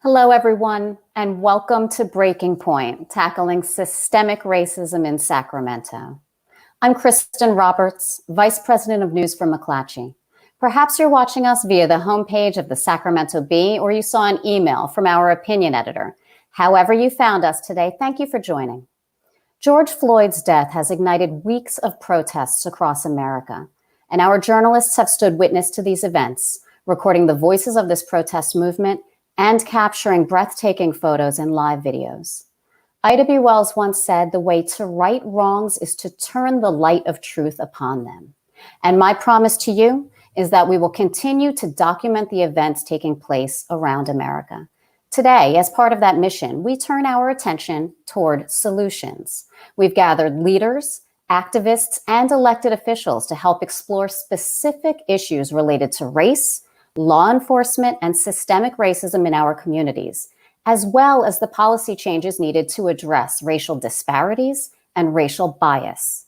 Hello, everyone, and welcome to Breaking Point, tackling systemic racism in Sacramento. I'm Kristen Roberts, Vice President of News for McClatchy. Perhaps you're watching us via the homepage of the Sacramento Bee, or you saw an email from our opinion editor. However you found us today, thank you for joining. George Floyd's death has ignited weeks of protests across America, and our journalists have stood witness to these events, recording the voices of this protest movement and capturing breathtaking photos and live videos. Ida B. Wells once said, "The way to right wrongs is to turn the light of truth upon them." And my promise to you is that we will continue to document the events taking place around America. Today, as part of that mission, we turn our attention toward solutions. We've gathered leaders, activists, and elected officials to help explore specific issues related to race, law enforcement, and systemic racism in our communities, as well as the policy changes needed to address racial disparities and racial bias.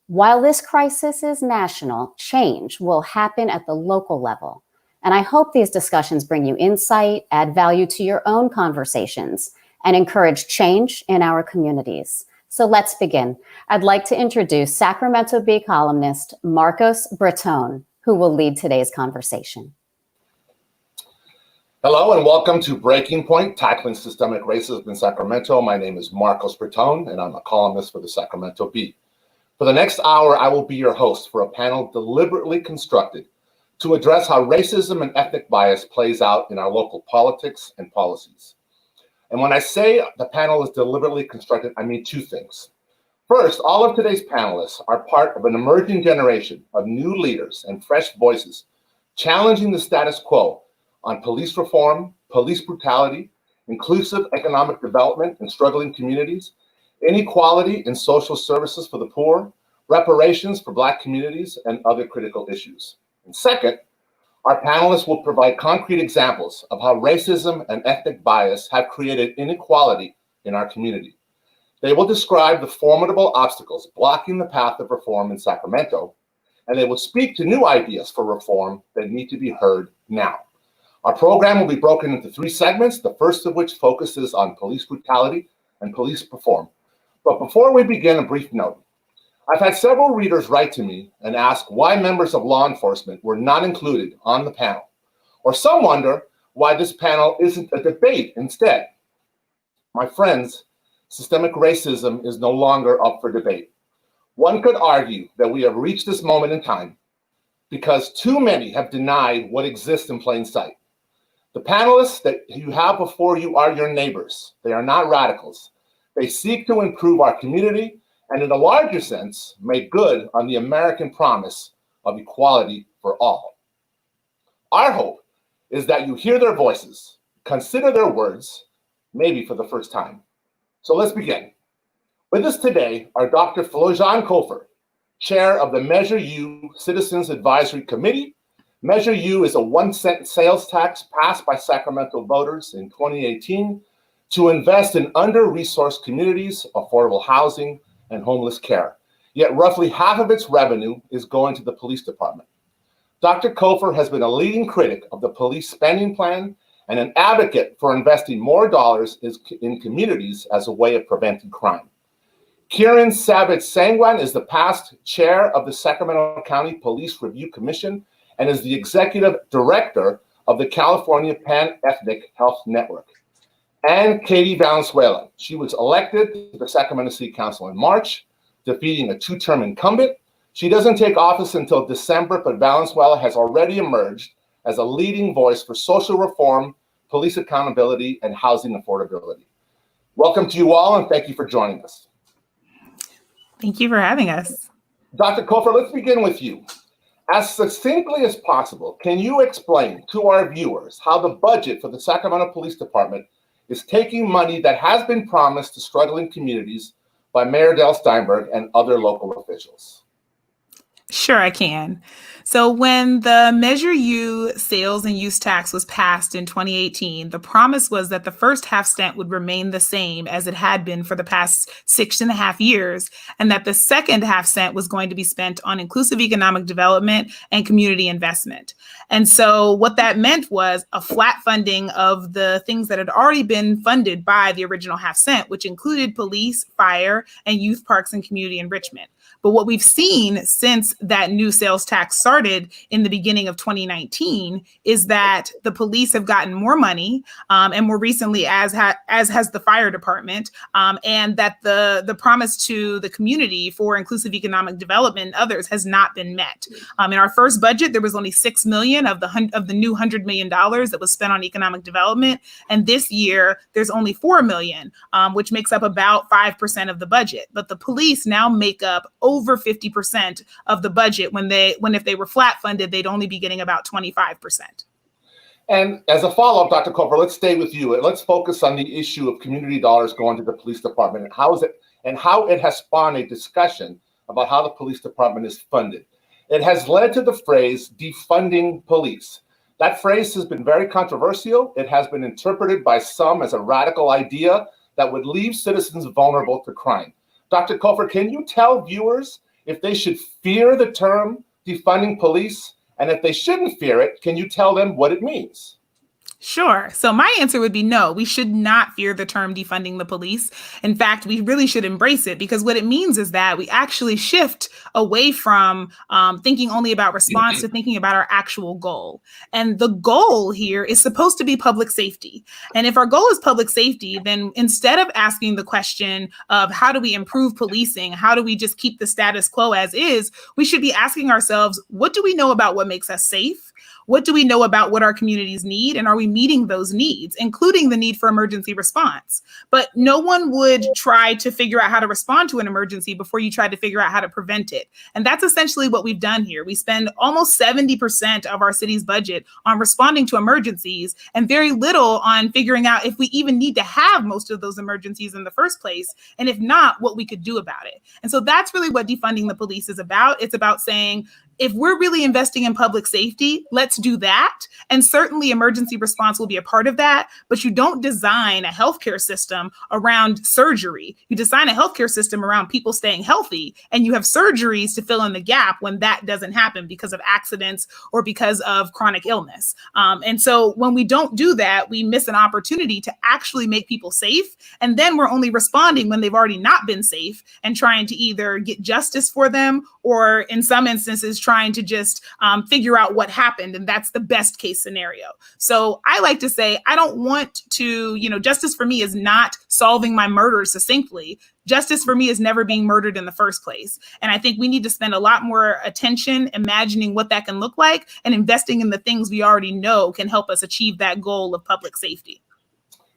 While this crisis is national, change will happen at the local level. And I hope these discussions bring you insight, add value to your own conversations, and encourage change in our communities. So let's begin. I'd like to introduce Sacramento Bee columnist Marcos Bertone, who will lead today's conversation. Hello and welcome to Breaking Point, Tackling Systemic Racism in Sacramento. My name is Marcos Bertone and I'm a columnist for the Sacramento Bee. For the next hour, I will be your host for a panel deliberately constructed to address how racism and ethnic bias plays out in our local politics and policies. And when I say the panel is deliberately constructed, I mean two things. First, all of today's panelists are part of an emerging generation of new leaders and fresh voices challenging the status quo on police reform, police brutality, inclusive economic development in struggling communities, inequality in social services for the poor, reparations for Black communities, and other critical issues. And second, our panelists will provide concrete examples of how racism and ethnic bias have created inequality in our community. They will describe the formidable obstacles blocking the path of reform in Sacramento, and they will speak to new ideas for reform that need to be heard now. Our program will be broken into three segments, the first of which focuses on police brutality and police reform. But before we begin, a brief note. I've had several readers write to me and ask why members of law enforcement were not included on the panel. Or some wonder why this panel isn't a debate instead. My friends, systemic racism is no longer up for debate. One could argue that we have reached this moment in time because too many have denied what exists in plain sight. The panelists that you have before you are your neighbors. They are not radicals. They seek to improve our community and in a larger sense, make good on the American promise of equality for all. Our hope is that you hear their voices, consider their words, maybe for the first time. So let's begin. With us today are Dr. Floyd chair of the Measure U Citizens Advisory Committee. Measure U is a 1-cent sales tax passed by Sacramento voters in 2018 to invest in under-resourced communities, affordable housing, and homeless care. Yet roughly half of its revenue is going to the police department. Dr. Kofer has been a leading critic of the police spending plan and an advocate for investing more dollars in communities as a way of preventing crime. Kieran Savage-Sangwan is the past chair of the Sacramento County Police Review Commission and is the executive director of the California Pan-Ethnic Health Network. And Katie Valenzuela. She was elected to the Sacramento City Council in March, defeating a 2-term incumbent. She doesn't take office until December, but Valenzuela has already emerged as a leading voice for social reform, police accountability, and housing affordability. Welcome to you all, and thank you for joining us. Thank you for having us. Dr. Kofer, let's begin with you. As succinctly as possible, can you explain to our viewers how the budget for the Sacramento Police Department is taking money that has been promised to struggling communities by Mayor Del Steinberg and other local officials? Sure, I can. So when the Measure U sales and use tax was passed in 2018, the promise was that the first half cent would remain the same as it had been for the past 6.5 years, and that the second half cent was going to be spent on inclusive economic development and community investment. And so what that meant was a flat funding of the things that had already been funded by the original half cent, which included police, fire, and youth parks and community enrichment. But what we've seen since that new sales tax started in the beginning of 2019 is that the police have gotten more money, and more recently, as has the fire department, and that the promise to the community for inclusive economic development and others has not been met. In our first budget, there was only $6 million of the new $100 million that was spent on economic development, and this year there's only $4 million, which makes up about 5% of the budget. But the police now make up over 50% of the budget when if they were flat funded, they'd only be getting about 25%. And as a follow-up, Dr. Cofer, let's stay with you. Let's focus on the issue of community dollars going to the police department and how it has spawned a discussion about how the police department is funded. It has led to the phrase defunding police. That phrase has been very controversial. It has been interpreted by some as a radical idea that would leave citizens vulnerable to crime. Dr. Cofer, can you tell viewers if they should fear the term defunding police? And if they shouldn't fear it, can you tell them what it means? Sure. So my answer would be no, we should not fear the term defunding the police. In fact, we really should embrace it, because what it means is that we actually shift away from thinking only about response to thinking about our actual goal. And the goal here is supposed to be public safety. And if our goal is public safety, then instead of asking the question of how do we improve policing, how do we just keep the status quo as is, we should be asking ourselves, what do we know about what makes us safe? What do we know about what our communities need? And are we meeting those needs, including the need for emergency response? But no one would try to figure out how to respond to an emergency before you try to figure out how to prevent it. And that's essentially what we've done here. We spend almost 70% of our city's budget on responding to emergencies and very little on figuring out if we even need to have most of those emergencies in the first place. And if not, what we could do about it. And so that's really what defunding the police is about. It's about saying, if we're really investing in public safety, let's do that. And certainly emergency response will be a part of that, but you don't design a healthcare system around surgery. You design a healthcare system around people staying healthy, and you have surgeries to fill in the gap when that doesn't happen because of accidents or because of chronic illness. And so when we don't do that, we miss an opportunity to actually make people safe. And then we're only responding when they've already not been safe and trying to either get justice for them or in some instances, trying to just figure out what happened. And that's the best case scenario. So I like to say, I don't want to, justice for me is not solving my murder succinctly. Justice for me is never being murdered in the first place. And I think we need to spend a lot more attention imagining what that can look like and investing in the things we already know can help us achieve that goal of public safety.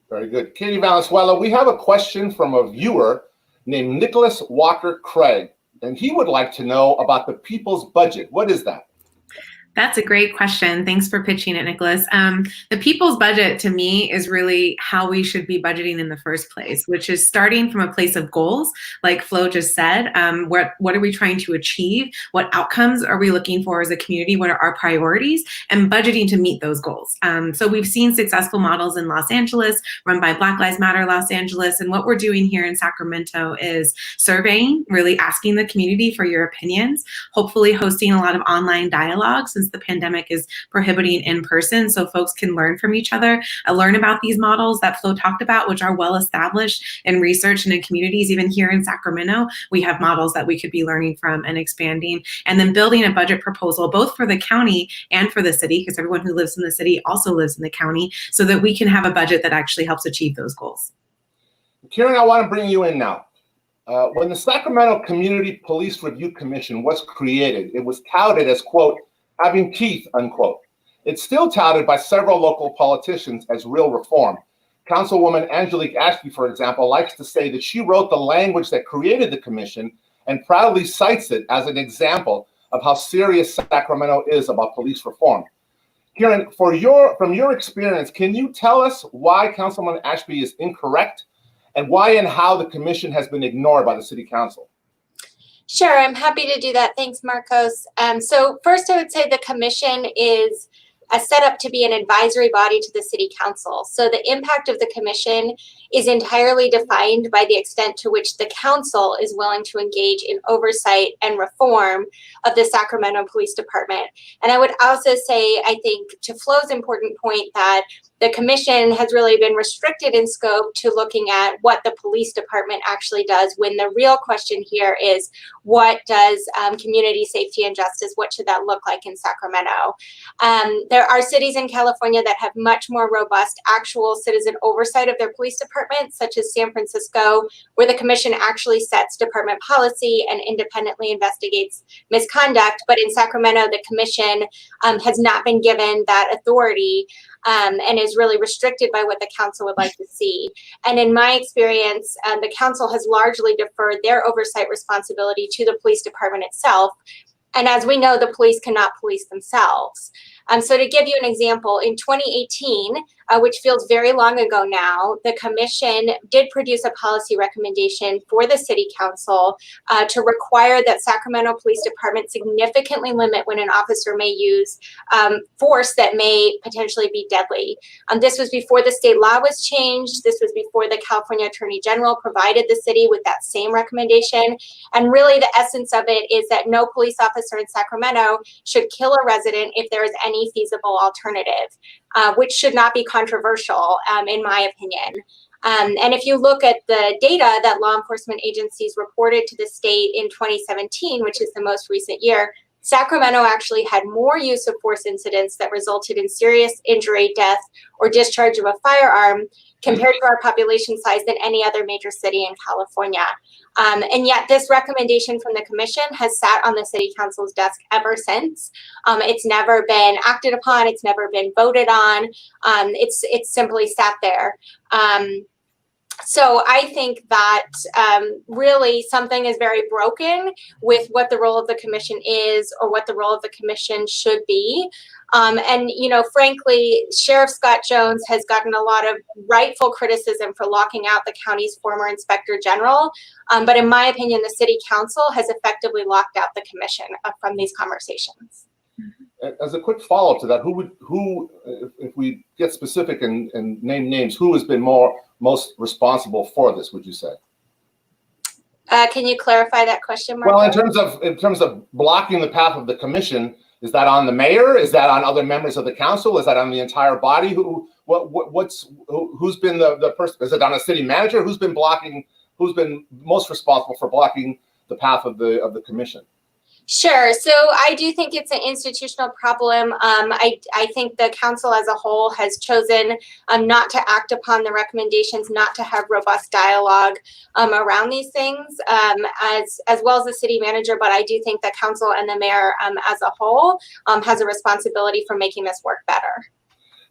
Very good. Katie Valenzuela, we have a question from a viewer named Nicholas Walker Craig. And he would like to know about the people's budget. What is that? That's a great question. Thanks for pitching it, Nicholas. The people's budget to me is really how we should be budgeting in the first place, which is starting from a place of goals, like Flo just said. What are we trying to achieve? What outcomes are we looking for as a community? What are our priorities? And budgeting to meet those goals. So we've seen successful models in Los Angeles run by Black Lives Matter Los Angeles. And what we're doing here in Sacramento is surveying, really asking the community for your opinions, hopefully hosting a lot of online dialogue since the pandemic is prohibiting in person, so folks can learn from each other, learn about these models that Flo talked about, which are well established in research and in communities. Even here in Sacramento, we have models that we could be learning from and expanding, and then building a budget proposal both for the county and for the city, because everyone who lives in the city also lives in the county, so that we can have a budget that actually helps achieve those goals. Karen, I want to bring you in now. When the Sacramento Community Police Review Commission was created, it was touted as, quote, having teeth, unquote. It's still touted by several local politicians as real reform. Councilwoman Angelique Ashby, for example, likes to say that she wrote the language that created the commission and proudly cites it as an example of how serious Sacramento is about police reform. Karen, from your experience, can you tell us why Councilwoman Ashby is incorrect and why and how the commission has been ignored by the city council? Sure, I'm happy to do that. Thanks, Marcos. So first, I would say the commission is set up to be an advisory body to the city council. So the impact of the commission is entirely defined by the extent to which the council is willing to engage in oversight and reform of the Sacramento Police Department. And I would also say, I think, to Flo's important point, that the commission has really been restricted in scope to looking at what the police department actually does, when the real question here is, what does community safety and justice, what should that look like in Sacramento? There are cities in California that have much more robust actual citizen oversight of their police departments, such as San Francisco, where the commission actually sets department policy and independently investigates misconduct. But in Sacramento, the commission has not been given that authority, and is really restricted by what the council would like to see. And in my experience, the council has largely deferred their oversight responsibility to the police department itself. And as we know, the police cannot police themselves. So to give you an example, in 2018, which feels very long ago now, the commission did produce a policy recommendation for the city council to require that Sacramento Police Department significantly limit when an officer may use force that may potentially be deadly. This was before the state law was changed. This was before the California Attorney General provided the city with that same recommendation. And really the essence of it is that no police officer in Sacramento should kill a resident if there is any feasible alternative, which should not be controversial, in my opinion. And if you look at the data that law enforcement agencies reported to the state in 2017, which is the most recent year, Sacramento actually had more use of force incidents that resulted in serious injury, death, or discharge of a firearm compared to our population size than any other major city in California. And yet this recommendation from the commission has sat on the city council's desk ever since. It's never been acted upon. It's never been voted on. It's simply sat there. So I think that really something is very broken with what the role of the commission is, or what the role of the commission should be. And, you know, frankly, Sheriff Scott Jones has gotten a lot of rightful criticism for locking out the county's former inspector general. But in my opinion, the city council has effectively locked out the commission from these conversations. As a quick follow-up to that, if we get specific and name names, who has been most responsible for this, would you say? Can you clarify that question, Mark? Well, in terms of blocking the path of the commission, is that on the mayor? Is that on other members of the council? Is that on the entire body? Who's been the person? Is it on a city manager? Who's been most responsible for blocking the path of the commission? Sure. So I do think it's an institutional problem. I think the council as a whole has chosen not to act upon the recommendations, not to have robust dialogue around these things, as well as the city manager. But I do think the council and the mayor as a whole has a responsibility for making this work better.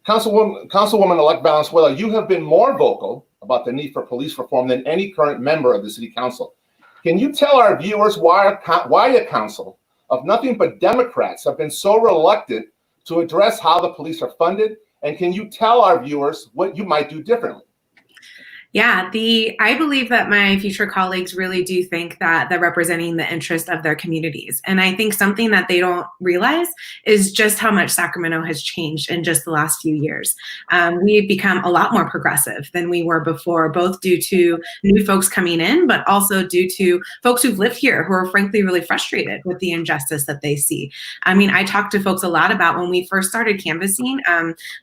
Councilwoman-elect Valenzuela, you have been more vocal about the need for police reform than any current member of the city council. Can you tell our viewers why a council of nothing but Democrats have been so reluctant to address how the police are funded? And can you tell our viewers what you might do differently? Yeah, I believe that my future colleagues really do think that they're representing the interest of their communities. And I think something that they don't realize is just how much Sacramento has changed in just the last few years. We've become a lot more progressive than we were before, both due to new folks coming in, but also due to folks who've lived here who are frankly really frustrated with the injustice that they see. I mean, I talked to folks a lot about when we first started canvassing,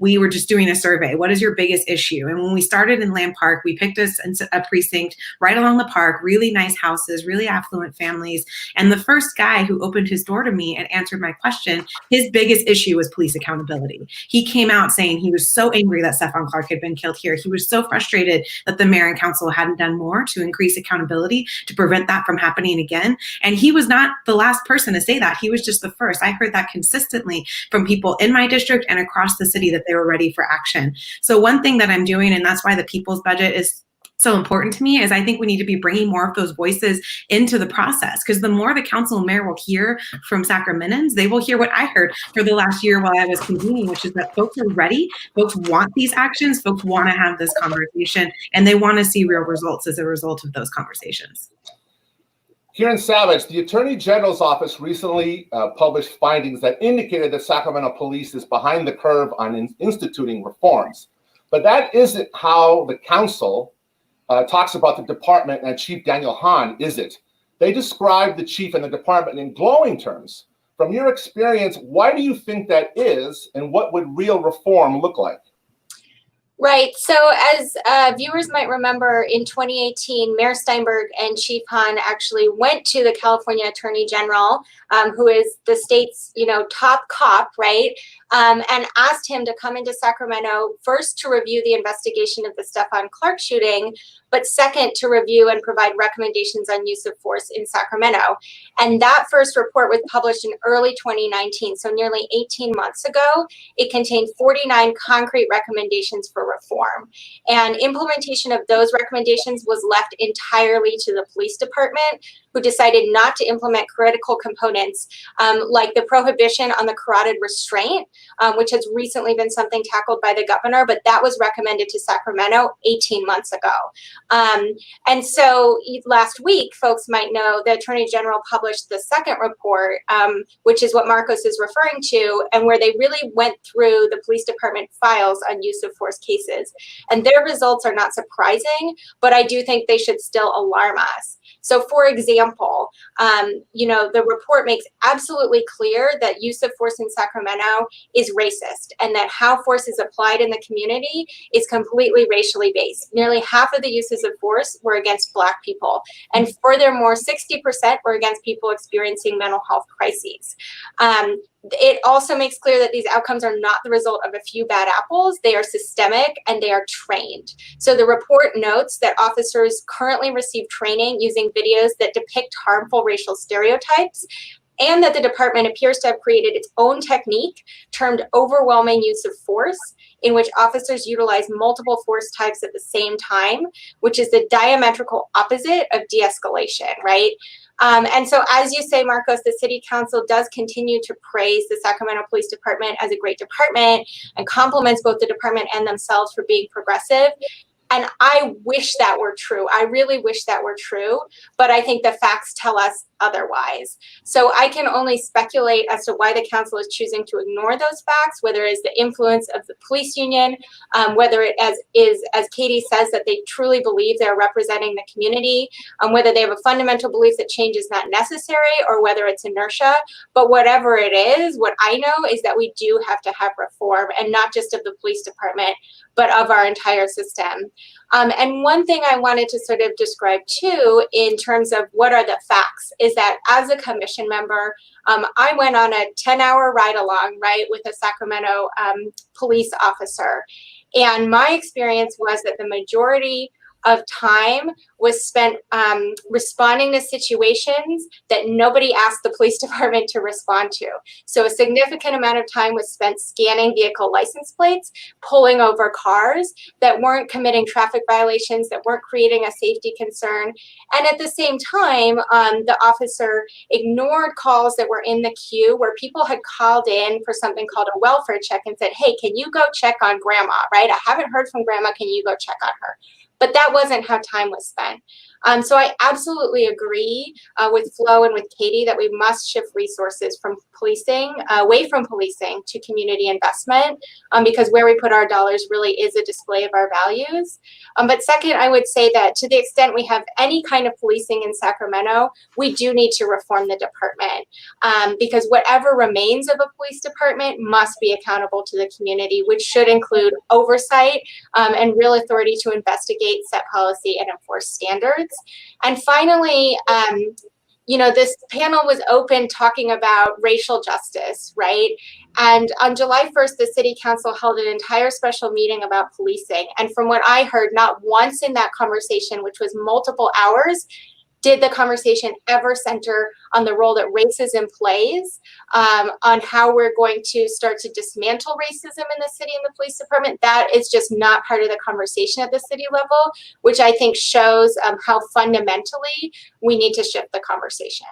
we were just doing a survey. What is your biggest issue? And when we started in Land Park, we picked a precinct right along the park, really nice houses, really affluent families. And the first guy who opened his door to me and answered my question, his biggest issue was police accountability. He came out saying he was so angry that Stephon Clark had been killed here. He was so frustrated that the mayor and council hadn't done more to increase accountability to prevent that from happening again. And he was not the last person to say that. He was just the first. I heard that consistently from people in my district and across the city, that they were ready for action. So one thing that I'm doing, and that's why the people's budget is so important to me, is I think we need to be bringing more of those voices into the process, because the more the council and mayor will hear from Sacramentans, they will hear what I heard for the last year while I was convening, which is that folks are ready, folks want these actions, folks want to have this conversation, and they want to see real results as a result of those conversations. Here in Savage, the Attorney General's office recently published findings that indicated that Sacramento police is behind the curve on instituting reforms. But that isn't how the council talks about the department and Chief Daniel Hahn, is it? They describe the chief and the department in glowing terms. From your experience, why do you think that is, and what would real reform look like? Right. So as viewers might remember, in 2018, Mayor Steinberg and Chief Hahn actually went to the California Attorney General, who is the state's, top cop, right? And asked him to come into Sacramento, first to review the investigation of the Stephon Clark shooting, but second to review and provide recommendations on use of force in Sacramento. And that first report was published in early 2019, so nearly 18 months ago. It contained 49 concrete recommendations for reform. And implementation of those recommendations was left entirely to the police department, who decided not to implement critical components like the prohibition on the carotid restraint, which has recently been something tackled by the governor, but that was recommended to Sacramento 18 months ago. And so last week, folks might know, the Attorney General published the second report, which is what Marcos is referring to, and where they really went through the police department files on use of force cases. And their results are not surprising, but I do think they should still alarm us. So for example, the report makes absolutely clear that use of force in Sacramento is racist, and that how force is applied in the community is completely racially based. Nearly half of the uses of force were against Black people. And furthermore, 60% were against people experiencing mental health crises. It also makes clear that these outcomes are not the result of a few bad apples. They are systemic and they are trained. So the report notes that officers currently receive training using videos that depict harmful racial stereotypes, and that the department appears to have created its own technique termed overwhelming use of force, in which officers utilize multiple force types at the same time, which is the diametrical opposite of de-escalation, right? And so, as you say, Marcos, the city council does continue to praise the Sacramento Police Department as a great department and compliments both the department and themselves for being progressive. And I wish that were true. I really wish that were true, but I think the facts tell us otherwise. So I can only speculate as to why the council is choosing to ignore those facts, whether it's the influence of the police union, whether it as Katie says, that they truly believe they're representing the community, whether they have a fundamental belief that change is not necessary, or whether it's inertia. But whatever it is, what I know is that we do have to have reform, and not just of the police department, but of our entire system. And one thing I wanted to sort of describe too, in terms of what are the facts, is that as a commission member, I went on a 10-hour ride along, right, with a Sacramento police officer. And my experience was that the majority of time was spent responding to situations that nobody asked the police department to respond to. So a significant amount of time was spent scanning vehicle license plates, pulling over cars that weren't committing traffic violations, that weren't creating a safety concern. And at the same time, the officer ignored calls that were in the queue where people had called in for something called a welfare check and said, hey, can you go check on grandma, right? I haven't heard from grandma, can you go check on her? But that wasn't how time was spent. So I absolutely agree with Flo and with Katie that we must shift resources from policing, away from policing, to community investment, because where we put our dollars really is a display of our values. But second, I would say that to the extent we have any kind of policing in Sacramento, we do need to reform the department, because whatever remains of a police department must be accountable to the community, which should include oversight and real authority to investigate, set policy, and enforce standards. And finally, this panel was open talking about racial justice, right? And on July 1st, the city council held an entire special meeting about policing. And from what I heard, not once in that conversation, which was multiple hours, did the conversation ever center on the role that racism plays, on how we're going to start to dismantle racism in the city and the police department? That is just not part of the conversation at the city level, which I think shows how fundamentally we need to shift the conversation.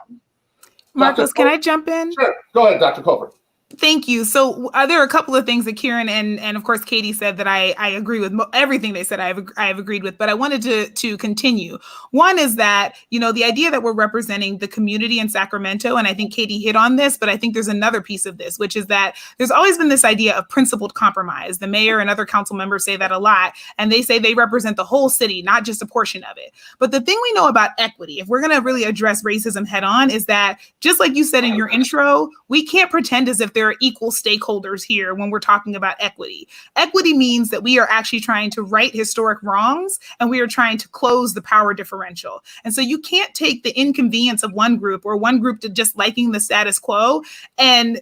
Marcos, can I jump in? Sure. Go ahead, Dr. Cover. Thank you. So there are a couple of things that Kieran and of course Katie said that I agree with. Everything they said I have agreed with, but I wanted to continue. One is that, the idea that we're representing the community in Sacramento, and I think Katie hit on this, but I think there's another piece of this, which is that there's always been this idea of principled compromise. The mayor and other council members say that a lot, and they say they represent the whole city, not just a portion of it. But the thing we know about equity, if we're going to really address racism head on, is that just like you said in your intro, we can't pretend as if there are equal stakeholders here when we're talking about equity. Equity means that we are actually trying to right historic wrongs, and we are trying to close the power differential. And so you can't take the inconvenience of one group or one group to just liking the status quo and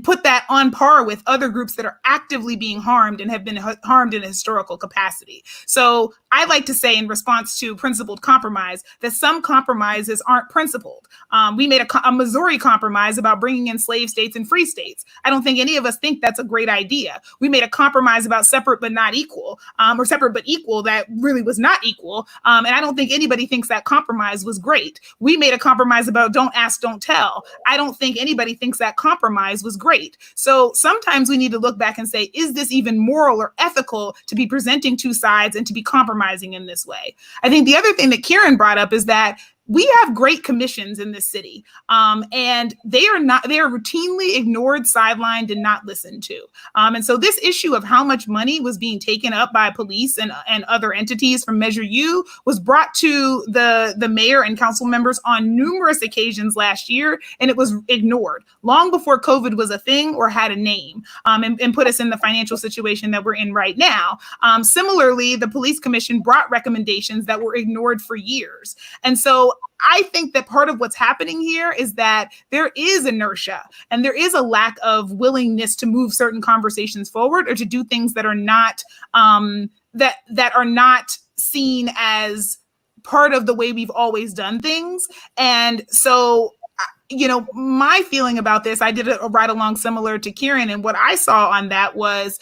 put that on par with other groups that are actively being harmed and have been harmed in a historical capacity. So I like to say, in response to principled compromise, that some compromises aren't principled. We made a Missouri compromise about bringing in slave states and free states. I don't think any of us think that's a great idea. We made a compromise about separate but not equal, or separate but equal that really was not equal. And I don't think anybody thinks that compromise was great. We made a compromise about don't ask, don't tell. I don't think anybody thinks that compromise was great. So sometimes we need to look back and say, is this even moral or ethical to be presenting two sides and to be compromising in this way? I think the other thing that Kieran brought up is that we have great commissions in this city, and they are routinely ignored, sidelined, and not listened to. And so this issue of how much money was being taken up by police and other entities from Measure U was brought to the mayor and council members on numerous occasions last year, and it was ignored long before COVID was a thing or had a name, and put us in the financial situation that we're in right now. Similarly, the police commission brought recommendations that were ignored for years. And so I think that part of what's happening here is that there is inertia and there is a lack of willingness to move certain conversations forward or to do things that are not that are not seen as part of the way we've always done things. And so, my feeling about this, I did a ride along similar to Kieran, and what I saw on that was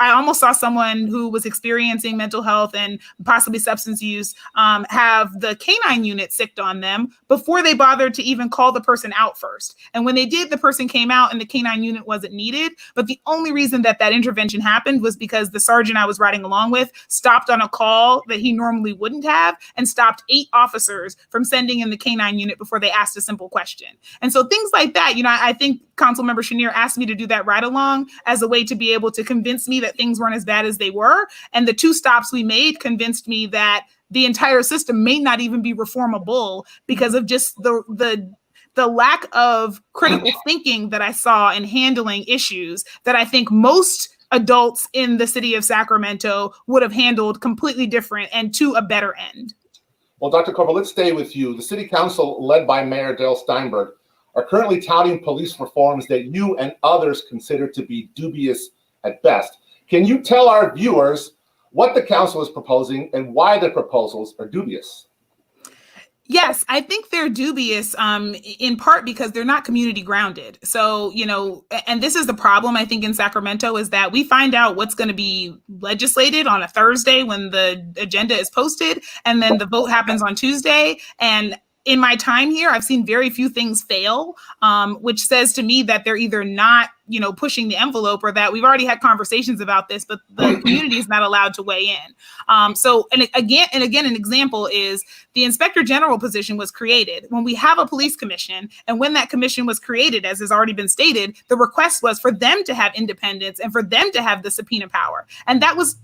I almost saw someone who was experiencing mental health and possibly substance use have the canine unit sicked on them before they bothered to even call the person out first. And when they did, the person came out and the canine unit wasn't needed. But the only reason that intervention happened was because the sergeant I was riding along with stopped on a call that he normally wouldn't have and stopped 8 officers from sending in the canine unit before they asked a simple question. And so things like that, I think Councilmember Chenier asked me to do that ride along as a way to be able to convince me that things weren't as bad as they were. And the 2 stops we made convinced me that the entire system may not even be reformable because of just the lack of critical thinking that I saw in handling issues that I think most adults in the city of Sacramento would have handled completely different and to a better end. Well, Dr. Corporal, let's stay with you. The City Council, led by Mayor Dale Steinberg, are currently touting police reforms that you and others consider to be dubious at best. Can you tell our viewers what the council is proposing and why the proposals are dubious? Yes, I think they're dubious in part because they're not community grounded. So, and this is the problem, I think, in Sacramento is that we find out what's going to be legislated on a Thursday when the agenda is posted, and then the vote happens on Tuesday. And in my time here, I've seen very few things fail, which says to me that they're either not pushing the envelope or that we've already had conversations about this, but the community is not allowed to weigh in. So, and again, an example is the inspector general position was created when we have a police commission. And when that commission was created, as has already been stated, the request was for them to have independence and for them to have the subpoena power. And that was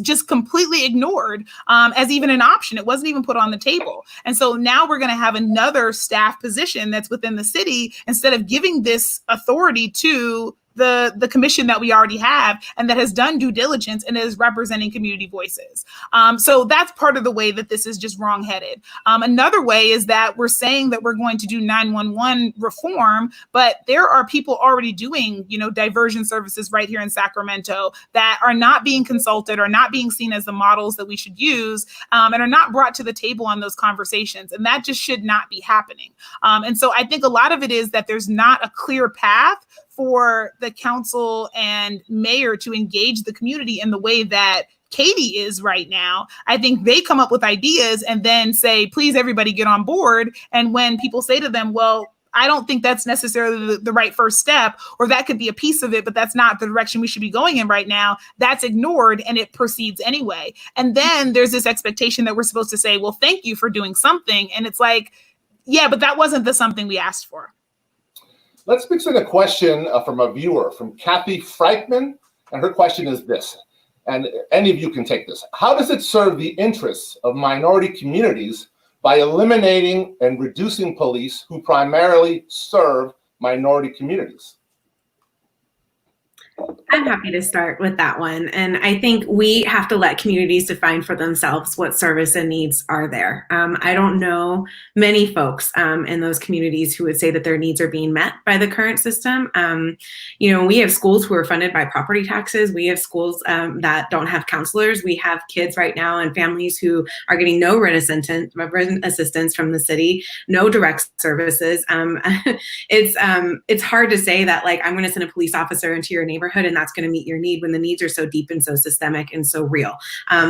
just completely ignored as even an option. It wasn't even put on the table. And so now we're going to have another staff position that's within the city instead of giving this authority to the commission that we already have and that has done due diligence and is representing community voices. So that's part of the way that this is just wrongheaded. Another way is that we're saying that we're going to do 911 reform, but there are people already doing, diversion services right here in Sacramento that are not being consulted or not being seen as the models that we should use and are not brought to the table on those conversations. And that just should not be happening. And so I think a lot of it is that there's not a clear path for the council and mayor to engage the community in the way that Katie is right now. I think they come up with ideas and then say, please, everybody get on board. And when people say to them, well, I don't think that's necessarily the right first step, or that could be a piece of it, but that's not the direction we should be going in right now. That's ignored and it proceeds anyway. And then there's this expectation that we're supposed to say, well, thank you for doing something. And it's like, yeah, but that wasn't the something we asked for. Let's mix in a question from a viewer, from Kathy Freitman. And her question is this, and any of you can take this. How does it serve the interests of minority communities by eliminating and reducing police who primarily serve minority communities? I'm happy to start with that one. And I think we have to let communities define for themselves what service and needs are there. I don't know many folks in those communities who would say that their needs are being met by the current system. We have schools who are funded by property taxes. We have schools that don't have counselors. We have kids right now and families who are getting no rent assistance from the city, no direct services. It's hard to say that, like, I'm going to send a police officer into your neighborhood and that's going to meet your need when the needs are so deep and so systemic and so real.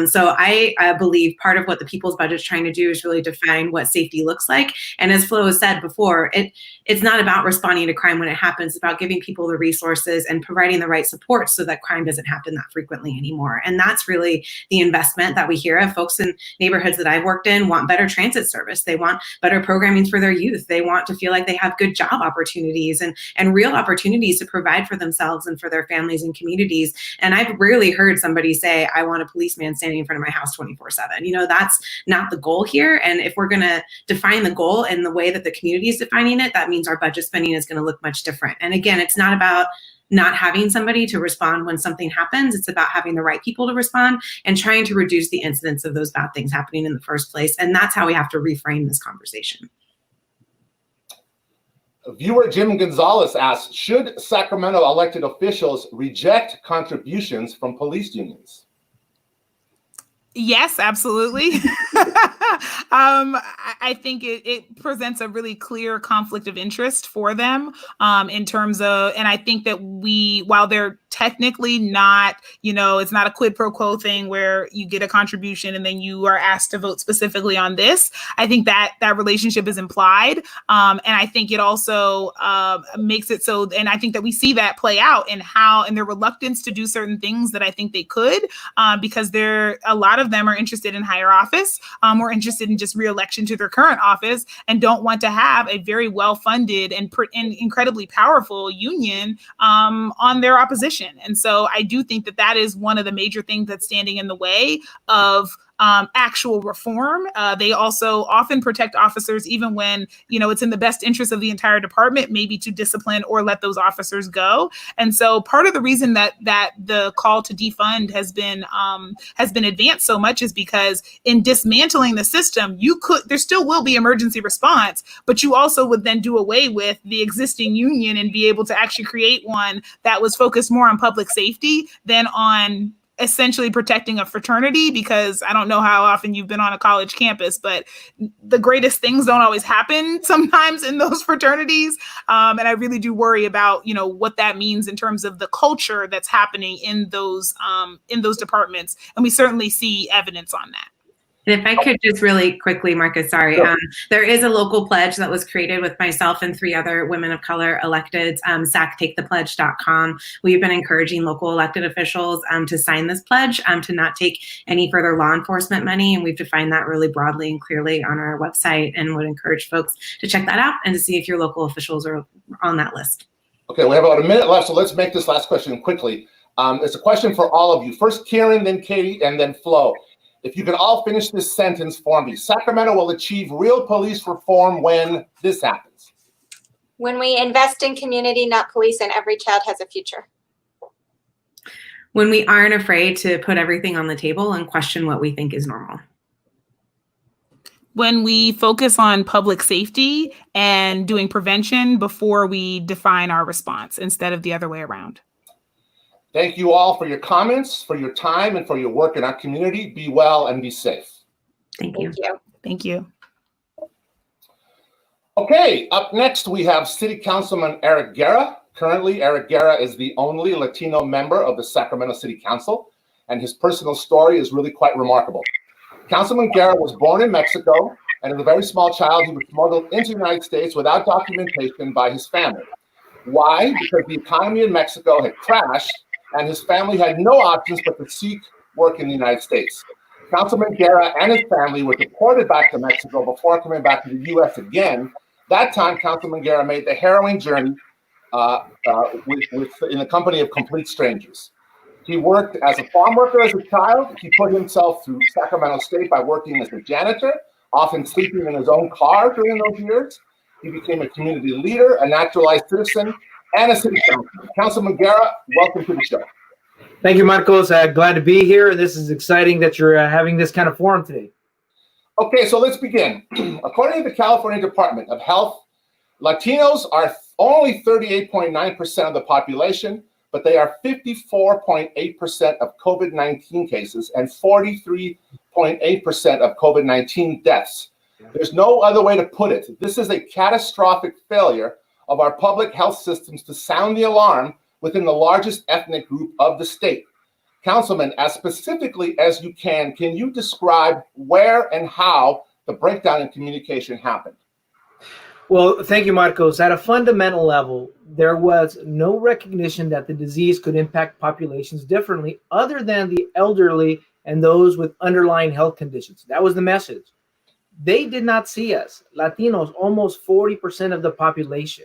So I believe part of what the People's Budget is trying to do is really define what safety looks like. And as Flo has said before, it's not about responding to crime when it happens. It's about giving people the resources and providing the right support so that crime doesn't happen that frequently anymore. And that's really the investment that we hear of. Folks in neighborhoods that I've worked in want better transit service. They want better programming for their youth. They want to feel like they have good job opportunities and real opportunities to provide for themselves and for their families and communities. And I've rarely heard somebody say, I want a policeman standing in front of my house 24/7. That's not the goal here. And if we're going to define the goal in the way that the community is defining it, that means our budget spending is going to look much different. And again, it's not about not having somebody to respond when something happens. It's about having the right people to respond and trying to reduce the incidence of those bad things happening in the first place. And that's how we have to reframe this conversation. Viewer Jim Gonzalez asks, should Sacramento elected officials reject contributions from police unions? Yes, absolutely. I think it presents a really clear conflict of interest for them in terms of, and I think that while they're technically not, it's not a quid pro quo thing where you get a contribution and then you are asked to vote specifically on this. I think that relationship is implied. And I think it also makes it so, and I think that we see that play out in their reluctance to do certain things that I think they could, because a lot of them are interested in higher office, or interested in just re-election to their current office, and don't want to have a very well-funded and incredibly powerful union on their opposition. And so I do think that is one of the major things that's standing in the way of actual reform. They also often protect officers, even when, it's in the best interest of the entire department, maybe to discipline or let those officers go. And so part of the reason that the call to defund has been advanced so much is because in dismantling the system, there still will be emergency response, but you also would then do away with the existing union and be able to actually create one that was focused more on public safety than on essentially protecting a fraternity. Because I don't know how often you've been on a college campus, but the greatest things don't always happen sometimes in those fraternities. And I really do worry about, what that means in terms of the culture that's happening in those departments. And we certainly see evidence on that. And if I could just really quickly, Marcus, sorry, Sure. There is a local pledge that was created with myself and 3 other women of color electeds, sactakethepledge.com. We've been encouraging local elected officials to sign this pledge, to not take any further law enforcement money. And we've defined that really broadly and clearly on our website, and would encourage folks to check that out and to see if your local officials are on that list. Okay, we have about a minute left, so let's make this last question quickly. It's a question for all of you. First, Karen, then Katie, and then Flo. If you can all finish this sentence for me. Sacramento will achieve real police reform when this happens. When we invest in community, not police, and every child has a future. When we aren't afraid to put everything on the table and question what we think is normal. When we focus on public safety and doing prevention before we define our response instead of the other way around. Thank you all for your comments, for your time, and for your work in our community. Be well and be safe. Thank you. Thank you. Okay, up next we have City Councilman Eric Guerra. Currently, Eric Guerra is the only Latino member of the Sacramento City Council, and his personal story is really quite remarkable. Councilman Guerra was born in Mexico, and as a very small child, he was smuggled into the United States without documentation by his family. Why? Because the economy in Mexico had crashed, and his family had no options but to seek work in the United States. Councilman Guerra and his family were deported back to Mexico before coming back to the U.S. again. That time, Councilman Guerra made the harrowing journey in the company of complete strangers. He worked as a farm worker as a child. He put himself through Sacramento State by working as a janitor, often sleeping in his own car during those years. He became a community leader, a naturalized citizen, and a city councilman. Councilman Guerra, welcome to the show. Thank you, Marcos. Glad to be here. This is exciting that you're having this kind of forum today. Okay, so let's begin. According to the California Department of Health, Latinos are only 38.9% of the population, but they are 54.8% of COVID-19 cases and 43.8% of COVID-19 deaths. There's no other way to put it. This is a catastrophic failure of our public health systems to sound the alarm within the largest ethnic group of the state. Councilman, as specifically as you can you describe where and how the breakdown in communication happened? Well, thank you, Marcos. At a fundamental level, there was no recognition that the disease could impact populations differently other than the elderly and those with underlying health conditions. That was the message. They did not see us, Latinos, almost 40% of the population.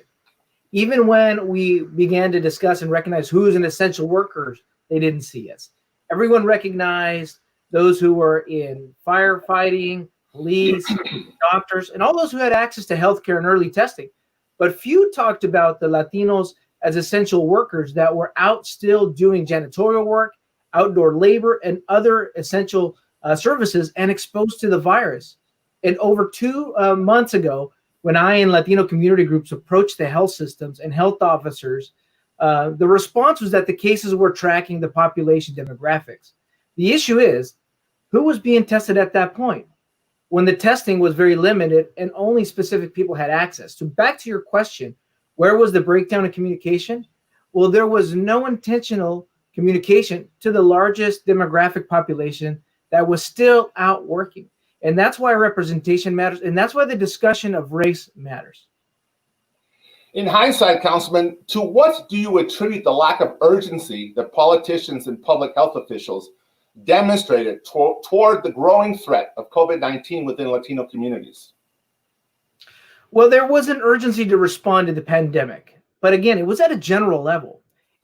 Even when we began to discuss and recognize who's an essential workers, they didn't see us. Everyone recognized those who were in firefighting, police, doctors, and all those who had access to healthcare and early testing. But few talked about the Latinos as essential workers that were out still doing janitorial work, outdoor labor, and other essential services and exposed to the virus. And over 2 months ago, when I and Latino community groups approached the health systems and health officers, the response was that the cases were tracking the population demographics. The issue is, who was being tested at that point when the testing was very limited and only specific people had access? So back to your question, where was the breakdown in communication? Well, there was no intentional communication to the largest demographic population that was still out working. And that's why representation matters. And that's why the discussion of race matters. In hindsight, Councilman, to what do you attribute the lack of urgency that politicians and public health officials demonstrated toward the growing threat of COVID-19 within Latino communities? Well, there was an urgency to respond to the pandemic. But again, it was at a general level.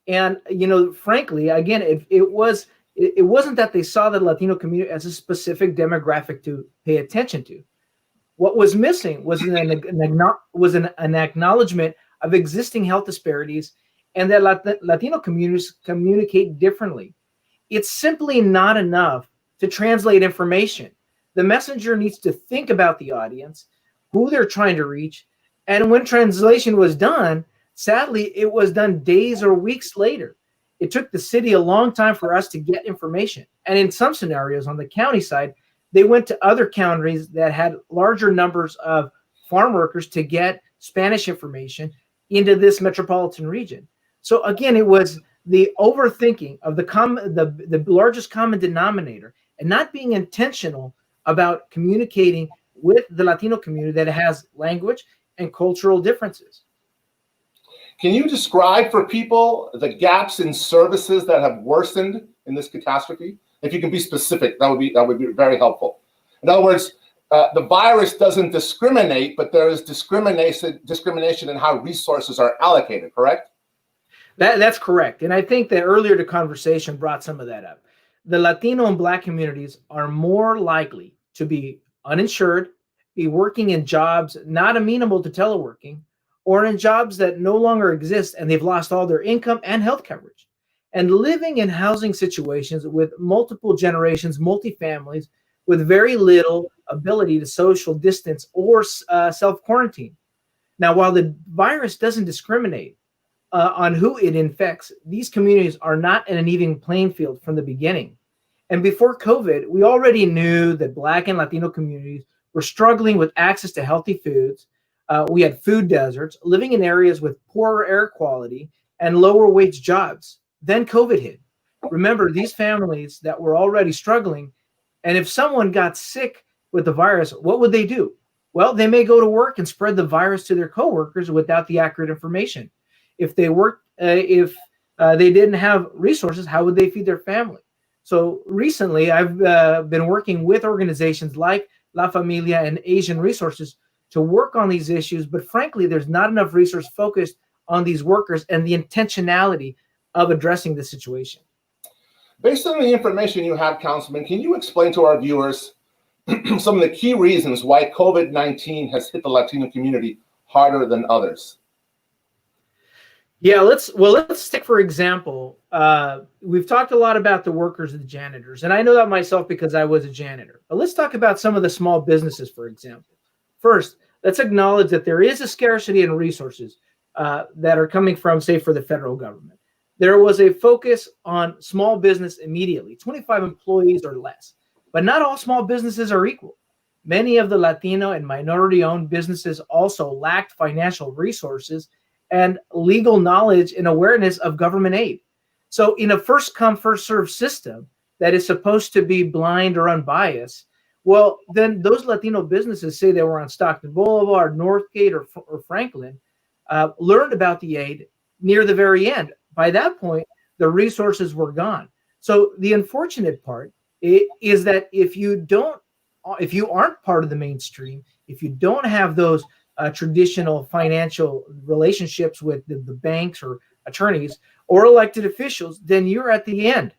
And, frankly, again, it wasn't that they saw the Latino community as a specific demographic to pay attention to. What was missing was an acknowledgement of existing health disparities and that Latino communities communicate differently. It's simply not enough to translate information. The messenger needs to think about the audience, who they're trying to reach, and when translation was done, sadly, it was done days or weeks later. It took the city a long time for us to get information. And in some scenarios on the county side, they went to other counties that had larger numbers of farm workers to get Spanish information into this metropolitan region. So again, it was the overthinking of the largest common denominator and not being intentional about communicating with the Latino community that has language and cultural differences. Can you describe for people the gaps in services that have worsened in this catastrophe? If you can be specific, that would be very helpful. In other words, the virus doesn't discriminate, but there is discrimination in how resources are allocated, correct? That's correct. And I think that earlier the conversation brought some of that up. The Latino and Black communities are more likely to be uninsured, be working in jobs not amenable to teleworking, or in jobs that no longer exist and they've lost all their income and health coverage, and living in housing situations with multiple generations, multi-families, with very little ability to social distance or self-quarantine. Now, while the virus doesn't discriminate on who it infects, these communities are not in an even playing field from the beginning. And before COVID, we already knew that Black and Latino communities were struggling with access to healthy foods. We had food deserts, living in areas with poorer air quality and lower wage jobs. Then COVID hit. Remember, these families that were already struggling, and if someone got sick with the virus, what would they do? Well, they may go to work and spread the virus to their coworkers without the accurate information. If they they didn't have resources, how would they feed their family? So recently, I've been working with organizations like La Familia and Asian Resources to work on these issues. But frankly, there's not enough resource focused on these workers and the intentionality of addressing the situation. Based on the information you have, Councilman, can you explain to our viewers some of the key reasons why COVID-19 has hit the Latino community harder than others? Yeah, let's take, for example, we've talked a lot about the workers and the janitors, and I know that myself because I was a janitor. But let's talk about some of the small businesses, for example. First, let's acknowledge that there is a scarcity in resources that are coming from, say, for the federal government. There was a focus on small business immediately, 25 employees or less. But not all small businesses are equal. Many of the Latino and minority-owned businesses also lacked financial resources and legal knowledge and awareness of government aid. So in a first-come, first-served system that is supposed to be blind or unbiased, well, then those Latino businesses, say they were on Stockton Boulevard, Northgate, or Franklin, learned about the aid near the very end. By that point, the resources were gone. So the unfortunate part is that if you aren't part of the mainstream, if you don't have those traditional financial relationships with the banks or attorneys or elected officials, then you're at the end.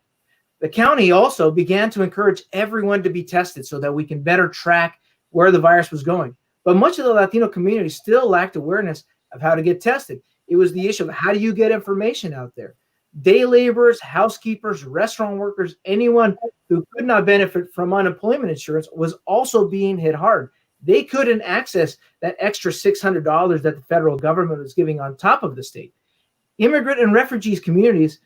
The county also began to encourage everyone to be tested so that we can better track where the virus was going. But much of the Latino community still lacked awareness of how to get tested. It was the issue of how do you get information out there? Day laborers, housekeepers, restaurant workers, anyone who could not benefit from unemployment insurance was also being hit hard. They couldn't access that extra $600 that the federal government was giving on top of the state. Immigrant and refugees communities,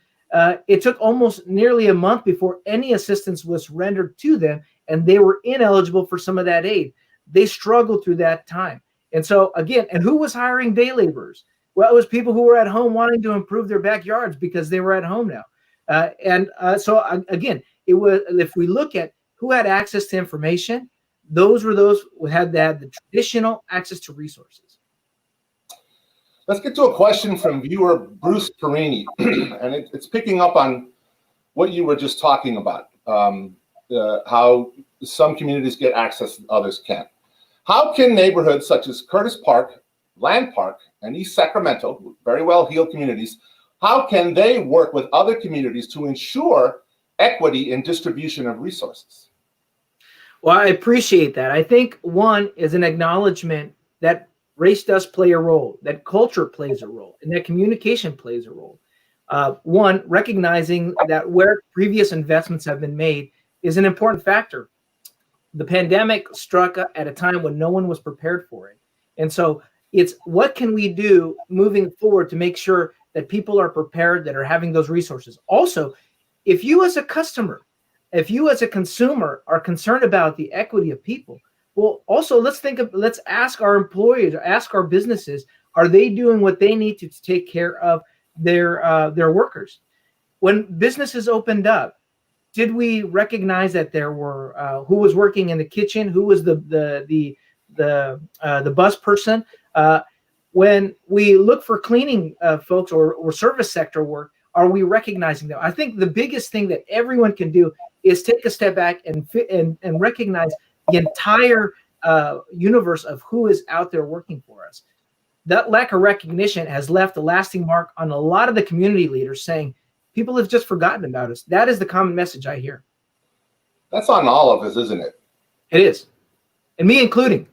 it took almost nearly a month before any assistance was rendered to them, and they were ineligible for some of that aid. They struggled through that time. And so again, and who was hiring day laborers? Well, it was people who were at home wanting to improve their backyards because they were at home now. So again, it was, if we look at who had access to information, those were those who had the traditional access to resources. Let's get to a question from viewer Bruce Perini, and it's picking up on what you were just talking about, how some communities get access and others can't. How can neighborhoods such as Curtis Park, Land Park, and East Sacramento, very well-heeled communities, how can they work with other communities to ensure equity in distribution of resources? Well, I appreciate that. I think one is an acknowledgement that race does play a role, that culture plays a role, and that communication plays a role. One, recognizing that where previous investments have been made is an important factor. The pandemic struck at a time when no one was prepared for it. And so it's what can we do moving forward to make sure that people are prepared, that are having those resources. Also, if you as a customer, if you as a consumer are concerned about the equity of people, well, also let's ask our employees, ask our businesses, are they doing what they need to take care of their workers? When businesses opened up, did we recognize that there were who was working in the kitchen, who was the bus person? When we look for cleaning folks or service sector work, are we recognizing them? I think the biggest thing that everyone can do is take a step back and recognize the entire universe of who is out there working for us. That lack of recognition has left a lasting mark on a lot of the community leaders, saying people have just forgotten about us. That is the common message I hear. That's on all of us, isn't it? It is. And me including.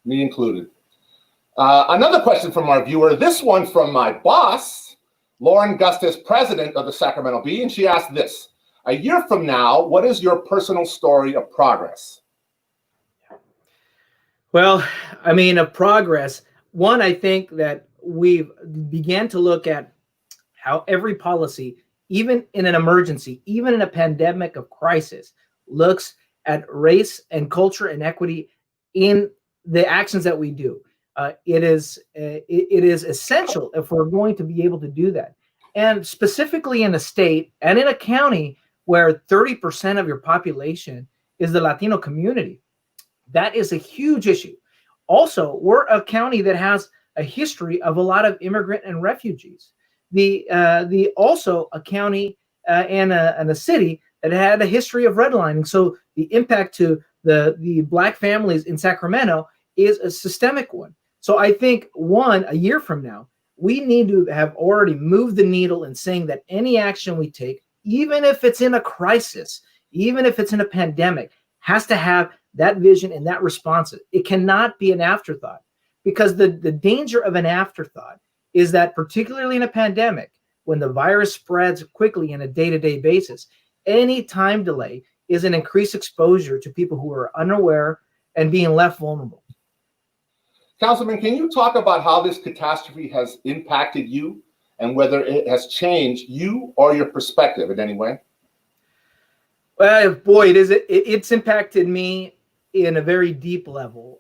Me included. Another question from our viewer, this one from my boss, Lauren Gustis, president of the Sacramento Bee, and she asked this: a year from now, what is your personal story of progress? Well, I mean, of progress, one, I think that we've began to look at how every policy, even in an emergency, even in a pandemic of crisis, looks at race and culture and equity in the actions that we do. It is essential if we're going to be able to do that. And specifically in a state and in a county where 30% of your population is the Latino community, that is a huge issue. Also, we're a county that has a history of a lot of immigrant and refugees. The also a county and a city that had a history of redlining. So the impact to the Black families in Sacramento is a systemic one. So I think a year from now, we need to have already moved the needle in saying that any action we take, even if it's in a crisis, even if it's in a pandemic, has to have that vision and that response. It cannot be an afterthought, because the danger of an afterthought is that, particularly in a pandemic, when the virus spreads quickly on a day-to-day basis, any time delay is an increased exposure to people who are unaware and being left vulnerable. Councilman, can you talk about how this catastrophe has impacted you and whether it has changed you or your perspective in any way? Well, boy, it's impacted me in a very deep level.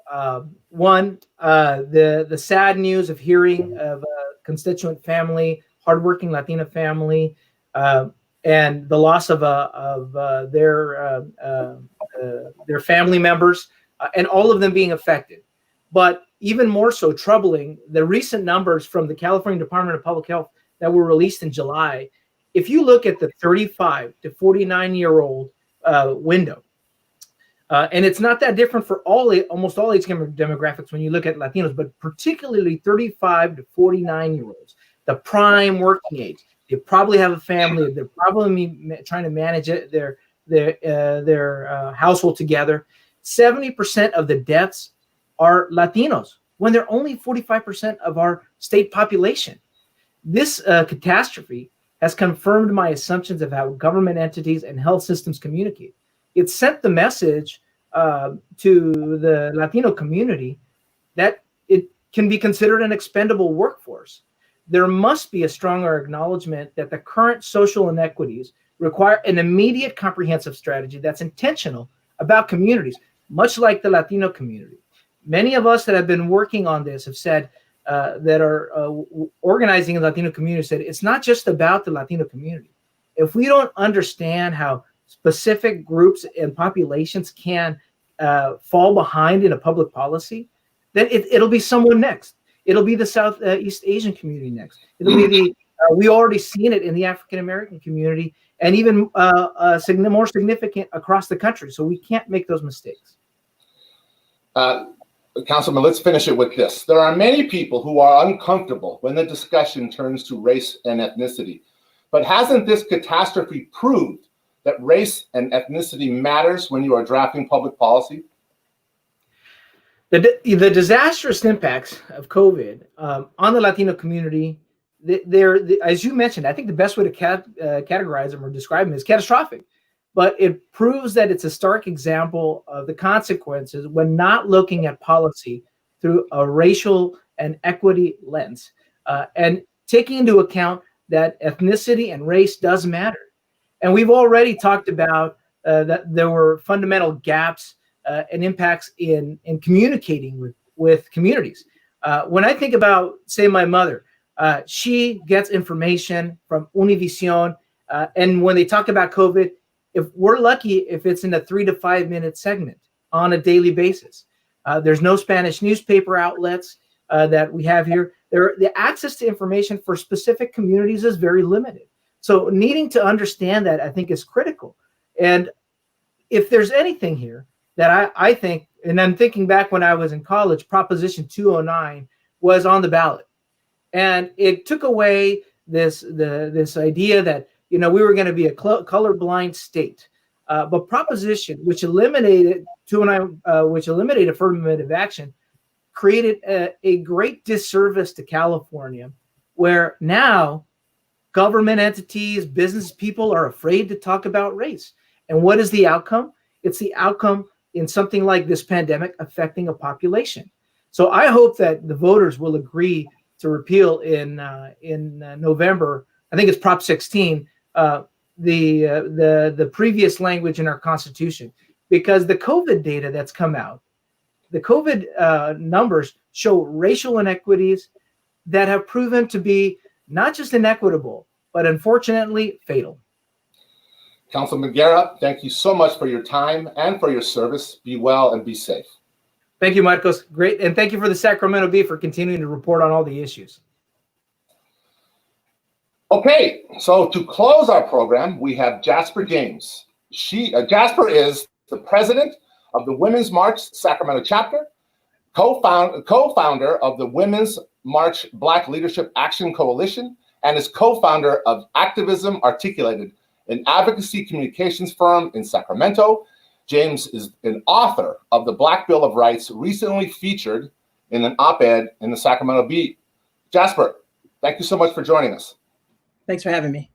One, the sad news of hearing of a constituent family, hardworking Latina family, and the loss of their family members, and all of them being affected. But even more so troubling, the recent numbers from the California Department of Public Health that were released in July. If you look at the 35 to 49-year-old window, and it's not that different for almost all age demographics when you look at Latinos, but particularly 35 to 49-year-olds, the prime working age. They probably have a family. They're probably trying to manage their household together. 70% of the deaths are Latinos, when they're only 45% of our state population. This catastrophe has confirmed my assumptions of how government entities and health systems communicate. It sent the message to the Latino community that it can be considered an expendable workforce. There must be a stronger acknowledgement that the current social inequities require an immediate comprehensive strategy that's intentional about communities, much like the Latino community. Many of us that have been working on this have said, that are organizing in the Latino community, said it's not just about the Latino community. If we don't understand how specific groups and populations can fall behind in a public policy, then it'll be someone next. It'll be the Southeast Asian community next. It'll be we already seen it in the African American community, and even more significant across the country. So we can't make those mistakes. Councilman, let's finish it with this. There are many people who are uncomfortable when the discussion turns to race and ethnicity. But hasn't this catastrophe proved that race and ethnicity matters when you are drafting public policy? The disastrous impacts of COVID on the Latino community, as you mentioned, I think the best way to categorize them or describe them is catastrophic. But it proves that it's a stark example of the consequences when not looking at policy through a racial and equity lens, and taking into account that ethnicity and race does matter. And we've already talked about that there were fundamental gaps and impacts in communicating with communities. When I think about, say, my mother, she gets information from Univision, and when they talk about COVID, if we're lucky, if it's in a 3 to 5 minute segment on a daily basis. There's no Spanish newspaper outlets that we have here. The access to information for specific communities is very limited. So needing to understand that, I think, is critical. And if there's anything here that I think, and I'm thinking back when I was in college, Proposition 209 was on the ballot. And it took away this idea that we were going to be a colorblind state. But Proposition, which eliminated 209, which eliminated affirmative action, created a great disservice to California, where now government entities, business people are afraid to talk about race. And what is the outcome? It's the outcome in something like this pandemic affecting a population. So I hope that the voters will agree to repeal in November. I think it's Prop 16. The previous language in our Constitution, because the COVID data that's come out, the COVID numbers show racial inequities that have proven to be not just inequitable, but unfortunately fatal. Councilman Guerra, thank you so much for your time and for your service. Be well and be safe. Thank you, Marcos. Great. And thank you for the Sacramento Bee for continuing to report on all the issues. Okay, so to close our program, we have Jasper James. Jasper is the president of the Women's March Sacramento chapter, co-founder of the Women's March Black Leadership Action Coalition, and is co-founder of Activism Articulated, an advocacy communications firm in Sacramento. James is an author of the Black Bill of Rights, recently featured in an op-ed in the Sacramento Bee. Jasper, thank you so much for joining us. Thanks for having me.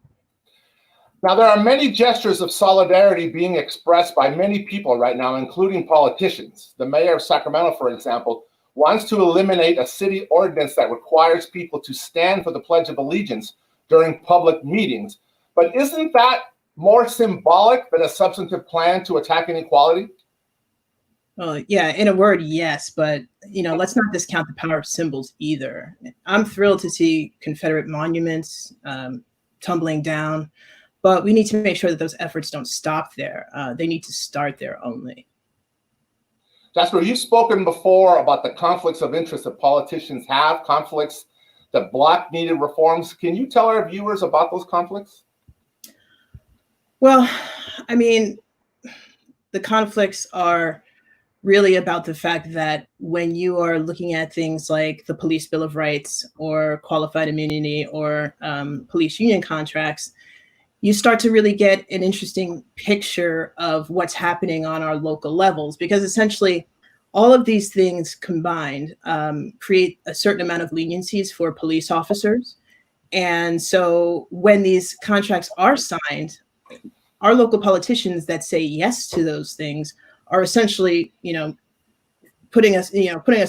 Now, there are many gestures of solidarity being expressed by many people right now, including politicians. The mayor of Sacramento, for example, wants to eliminate a city ordinance that requires people to stand for the Pledge of Allegiance during public meetings. But isn't that more symbolic than a substantive plan to attack inequality? Well, yeah, in a word, yes, but let's not discount the power of symbols either. I'm thrilled to see Confederate monuments tumbling down, but we need to make sure that those efforts don't stop there. They need to start there only. Jasper, you've spoken before about the conflicts of interest that politicians have, conflicts that block needed reforms. Can you tell our viewers about those conflicts? Well, I mean, the conflicts are really about the fact that when you are looking at things like the Police Bill of Rights or qualified immunity or police union contracts, you start to really get an interesting picture of what's happening on our local levels, because essentially all of these things combined create a certain amount of leniencies for police officers. And so when these contracts are signed, our local politicians that say yes to those things are essentially, putting us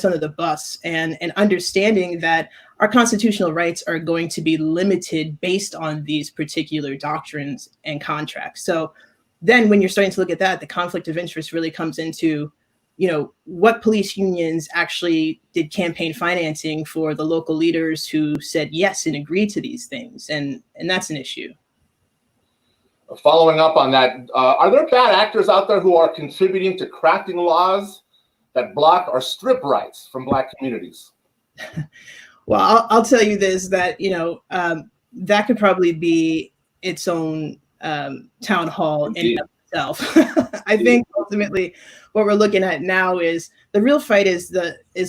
under the bus and understanding that our constitutional rights are going to be limited based on these particular doctrines and contracts. So then when you're starting to look at that, the conflict of interest really comes into, what police unions actually did campaign financing for the local leaders who said yes and agreed to these things. And that's an issue. Following up on that, are there bad actors out there who are contributing to crafting laws that block or strip rights from Black communities? Well, I'll tell you this, that, that could probably be its own town hall in itself. I think ultimately what we're looking at now is the real fight is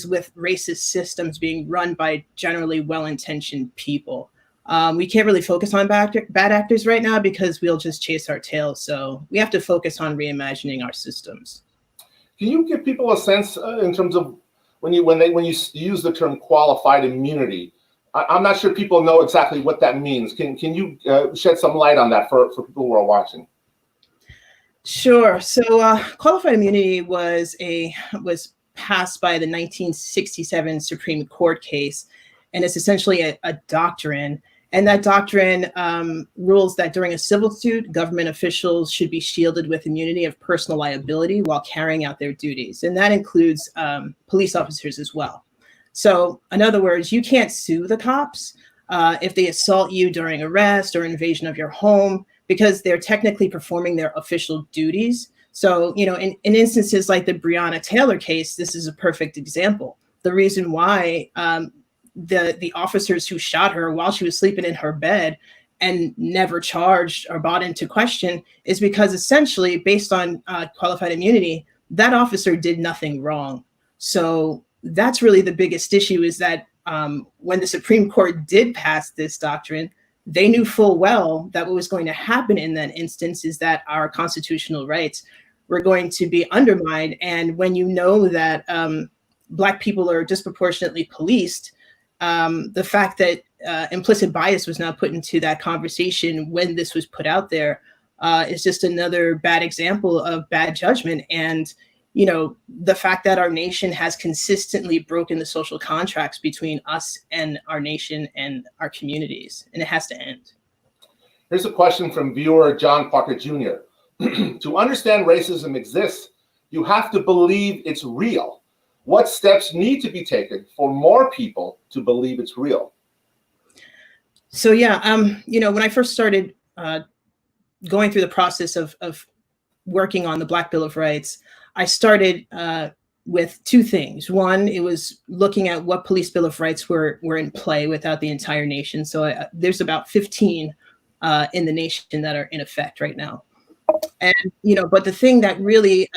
with racist systems being run by generally well-intentioned people. We can't really focus on bad actors right now because we'll just chase our tail. So we have to focus on reimagining our systems. Can you give people a sense in terms of when you use the term qualified immunity? I'm not sure people know exactly what that means. Can you shed some light on that for people who are watching? Sure. So qualified immunity was passed by the 1967 Supreme Court case, and it's essentially a doctrine. And that doctrine rules that during a civil suit, government officials should be shielded with immunity of personal liability while carrying out their duties. And that includes police officers as well. So in other words, you can't sue the cops if they assault you during arrest or invasion of your home, because they're technically performing their official duties. So, in instances like the Breonna Taylor case, this is a perfect example. The reason why the officers who shot her while she was sleeping in her bed and never charged or brought into question is because essentially, based on qualified immunity, that officer did nothing wrong. So that's really the biggest issue, is that when the Supreme Court did pass this doctrine, they knew full well that what was going to happen in that instance is that our constitutional rights were going to be undermined. And when you know that Black people are disproportionately policed, the fact that implicit bias was not put into that conversation when this was put out there is just another bad example of bad judgment. And, the fact that our nation has consistently broken the social contracts between us and our nation and our communities, and it has to end. Here's a question from viewer John Parker Jr. To understand racism exists, you have to believe it's real. What steps need to be taken for more people to believe it's real? So yeah, when I first started going through the process of working on the Black Bill of Rights, I started with two things. One, it was looking at what police bill of rights were in play without the entire nation. So there's about 15 in the nation that are in effect right now. And, but the thing that really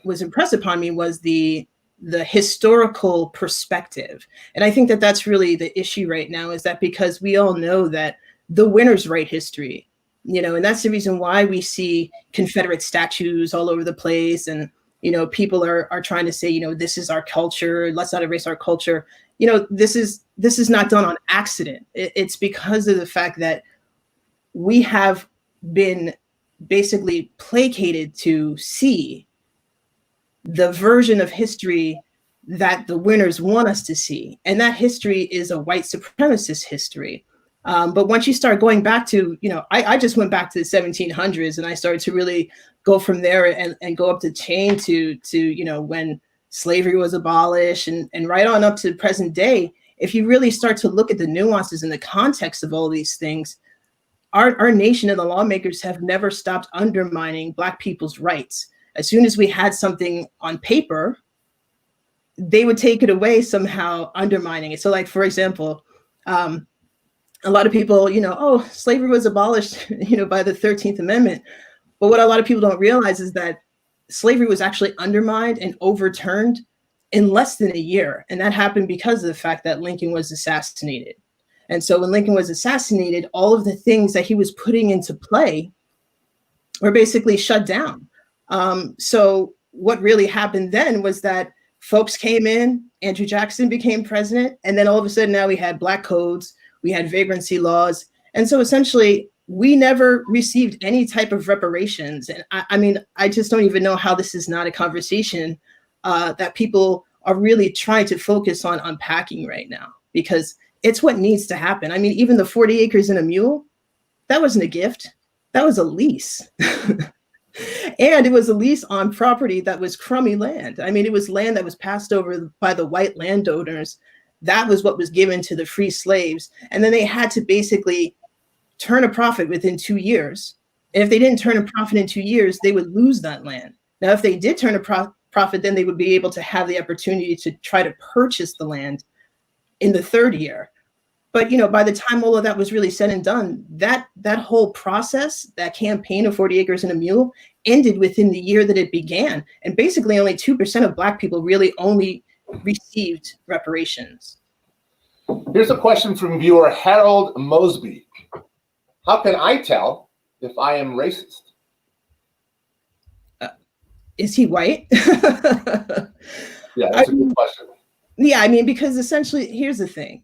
was impressed upon me was the historical perspective. And I think that that's really the issue right now, is that because we all know that the winners write history, and that's the reason why we see Confederate statues all over the place. And, people are trying to say, this is our culture. Let's not erase our culture. This is not done on accident. It's because of the fact that we have been basically placated to see the version of history that the winners want us to see. And that history is a white supremacist history. But once you start going back to, I just went back to the 1700s, and I started to really go from there and go up the chain to when slavery was abolished and right on up to present day. If you really start to look at the nuances and the context of all these things, our nation and the lawmakers have never stopped undermining Black people's rights. As soon as we had something on paper, they would take it away somehow, undermining it. So, like, for example, a lot of people, slavery was abolished, by the 13th Amendment. But what a lot of people don't realize is that slavery was actually undermined and overturned in less than a year. And that happened because of the fact that Lincoln was assassinated. And so when Lincoln was assassinated, all of the things that he was putting into play were basically shut down. So what really happened then was that folks came in, Andrew Jackson became president, and then all of a sudden now we had Black codes, we had vagrancy laws. And so essentially we never received any type of reparations. And I just don't even know how this is not a conversation that people are really trying to focus on unpacking right now, because it's what needs to happen. I mean, even the 40 acres and a mule, that wasn't a gift, that was a lease. And it was a lease on property that was crummy land. I mean, it was land that was passed over by the white landowners. That was what was given to the free slaves. And then they had to basically turn a profit within 2 years. And if they didn't turn a profit in 2 years, they would lose that land. Now, if they did turn a profit, then they would be able to have the opportunity to try to purchase the land in the third year. But, by the time all of that was really said and done, that whole process, that campaign of 40 acres and a mule, ended within the year that it began. And basically only 2% of Black people really only received reparations. Here's a question from viewer Harold Mosby. How can I tell if I am racist? Is he white? Yeah, that's a good question. Yeah, because essentially, here's the thing.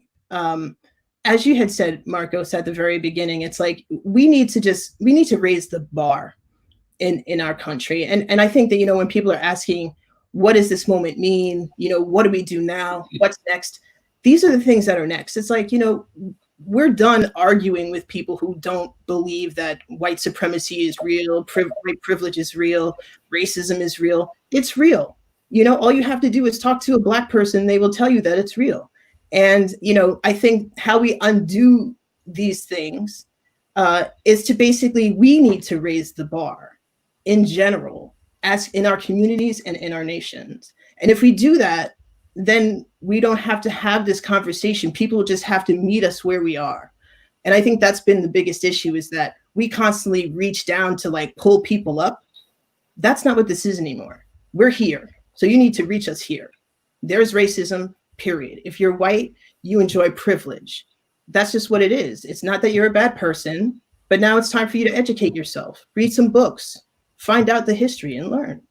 As you had said, Marcos, at the very beginning, it's like we need to raise the bar in our country. And I think that, when people are asking, what does this moment mean? What do we do now? What's next? These are the things that are next. It's like, we're done arguing with people who don't believe that white supremacy is real, white privilege is real, racism is real. It's real. All you have to do is talk to a Black person. They will tell you that it's real. And, I think how we undo these things is to basically, we need to raise the bar in general, as in our communities and in our nations. And if we do that, then we don't have to have this conversation. People just have to meet us where we are. And I think that's been the biggest issue, is that we constantly reach down to like pull people up. That's not what this is anymore. We're here. So you need to reach us here. There's racism, period. If you're white, you enjoy privilege. That's just what it is. It's not that you're a bad person, but now it's time for you to educate yourself. Read some books, find out the history, and learn.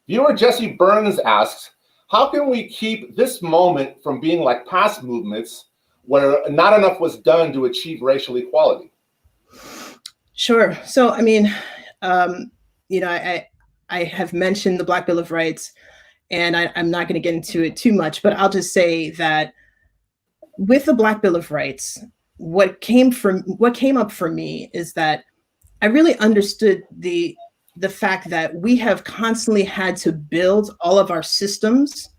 Viewer Jesse Burns asks, how can we keep this moment from being like past movements where not enough was done to achieve racial equality? Sure. So, I have mentioned the Black Bill of Rights, and I'm not going to get into it too much, but I'll just say that with the Black Bill of Rights, what came up for me is that I really understood the fact that we have constantly had to build all of our systems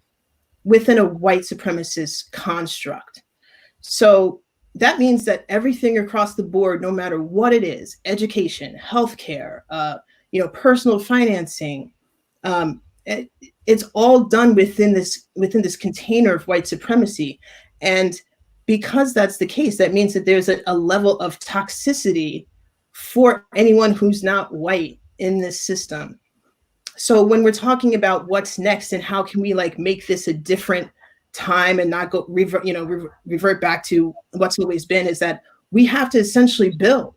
within a white supremacist construct. So that means that everything across the board, no matter what it is, education, healthcare, personal financing, it's all done within this container of white supremacy. And because that's the case, that means that there's a level of toxicity for anyone who's not white in this system. So when we're talking about what's next and how can we like make this a different time and not go revert back to what's always been, is that we have to essentially build.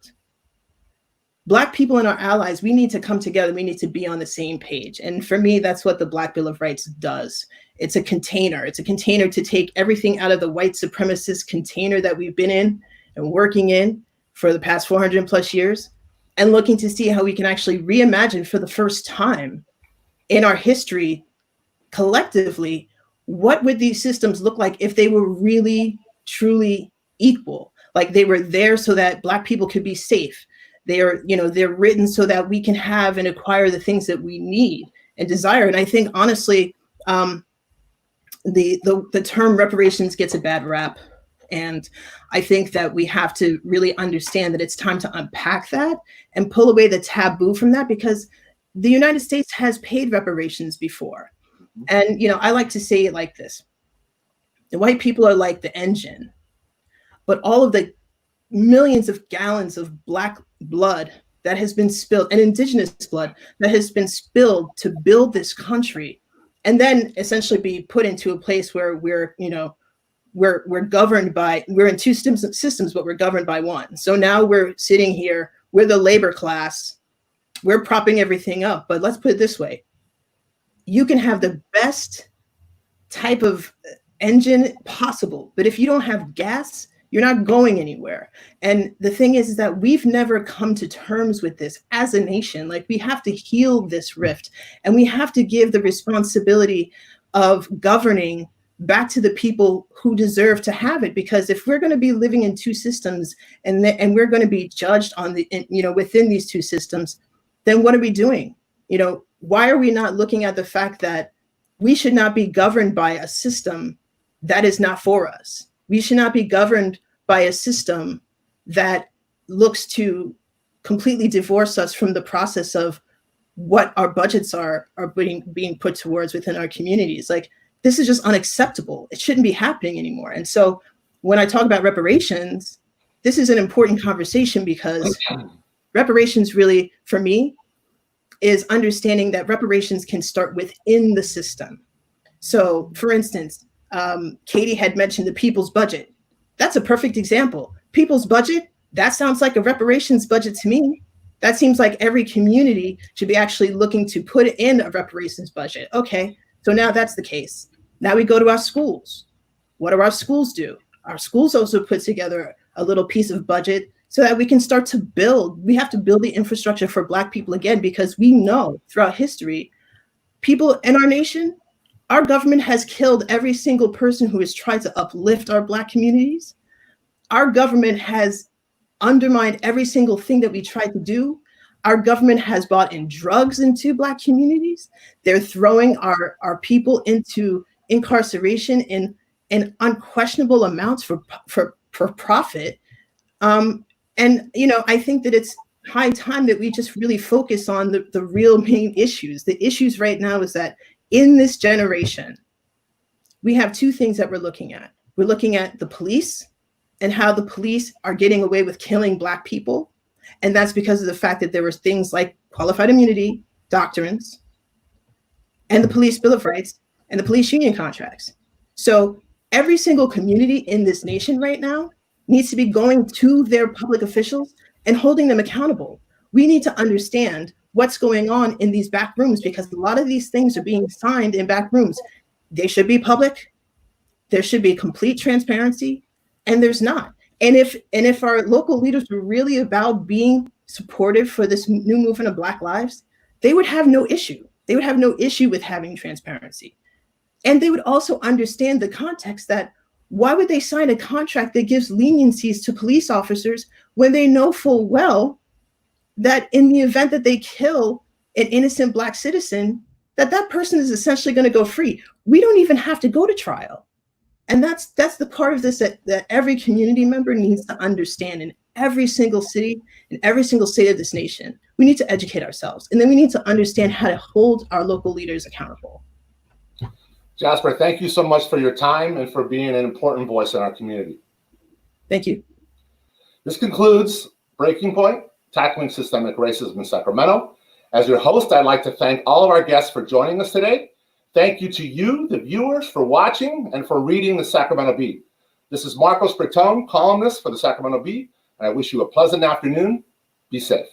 Black people and our allies, we need to come together. We need to be on the same page. And for me, that's what the Black Bill of Rights does. It's a container. It's a container to take everything out of the white supremacist container that we've been in and working in for the past 400 plus years, and looking to see how we can actually reimagine for the first time in our history collectively, what would these systems look like if they were really, truly equal? Like they were there so that Black people could be safe. They're written so that we can have and acquire the things that we need and desire. And I think honestly, the term reparations gets a bad rap. And I think that we have to really understand that it's time to unpack that and pull away the taboo from that, because the United States has paid reparations before. And, I like to say it like this. The white people are like the engine, but all of the millions of gallons of Black blood that has been spilled, and indigenous blood that has been spilled to build this country, and then essentially be put into a place where we're governed by, we're in two systems, but we're governed by one. So now we're sitting here, we're the labor class, we're propping everything up. But let's put it this way. You can have the best type of engine possible, but if you don't have gas, you're not going anywhere. And the thing is that we've never come to terms with this as a nation. Like, we have to heal this rift, and we have to give the responsibility of governing back to the people who deserve to have it. Because if we're going to be living in two systems and we're going to be judged on within these two systems, then what are we doing? Why are we not looking at the fact that we should not be governed by a system that is not for us? We should not be governed by a system that looks to completely divorce us from the process of what our budgets are being put towards within our communities. Like, this is just unacceptable. It shouldn't be happening anymore. And so when I talk about reparations, this is an important conversation, because reparations really, for me, is understanding that reparations can start within the system. So for instance, Katie had mentioned the people's budget. That's a perfect example. People's budget, that sounds like a reparations budget to me. That seems like every community should be actually looking to put in a reparations budget. Okay, so now that's the case. Now we go to our schools. What do our schools do? Our schools also put together a little piece of budget so that we can start to build. We have to build the infrastructure for Black people again, because we know throughout history, people in our nation, our government has killed every single person who has tried to uplift our Black communities. Our government has undermined every single thing that we tried to do. Our government has brought in drugs into Black communities. They're throwing our people into incarceration in unquestionable amounts for profit. And I think that it's high time that we just really focus on the real main issues. The issues right now is that in this generation, we have two things that we're looking at. We're looking at the police and how the police are getting away with killing Black people. And that's because of the fact that there were things like qualified immunity doctrines and the Police Bill of Rights and the police union contracts. So every single community in this nation right now needs to be going to their public officials and holding them accountable. We need to understand what's going on in these back rooms, because a lot of these things are being signed in back rooms. They should be public. There should be complete transparency, and there's not. And if our local leaders were really about being supportive for this new movement of Black lives, they would have no issue. They would have no issue with having transparency. And they would also understand the context that why would they sign a contract that gives leniencies to police officers when they know full well that in the event that they kill an innocent Black citizen, that person is essentially going to go free? We don't even have to go to trial. And that's the part of this that every community member needs to understand. And every single city and every single state of this nation. We need to educate ourselves, and then we need to understand how to hold our local leaders accountable. Jasper, thank you so much for your time and for being an important voice in our community. Thank you. This concludes Breaking Point, Tackling Systemic Racism in Sacramento. As your host, I'd like to thank all of our guests for joining us today. Thank you to you, the viewers, for watching and for reading the Sacramento Bee. This is Marcos Bertone, columnist for the Sacramento Bee, and I wish you a pleasant afternoon. Be safe.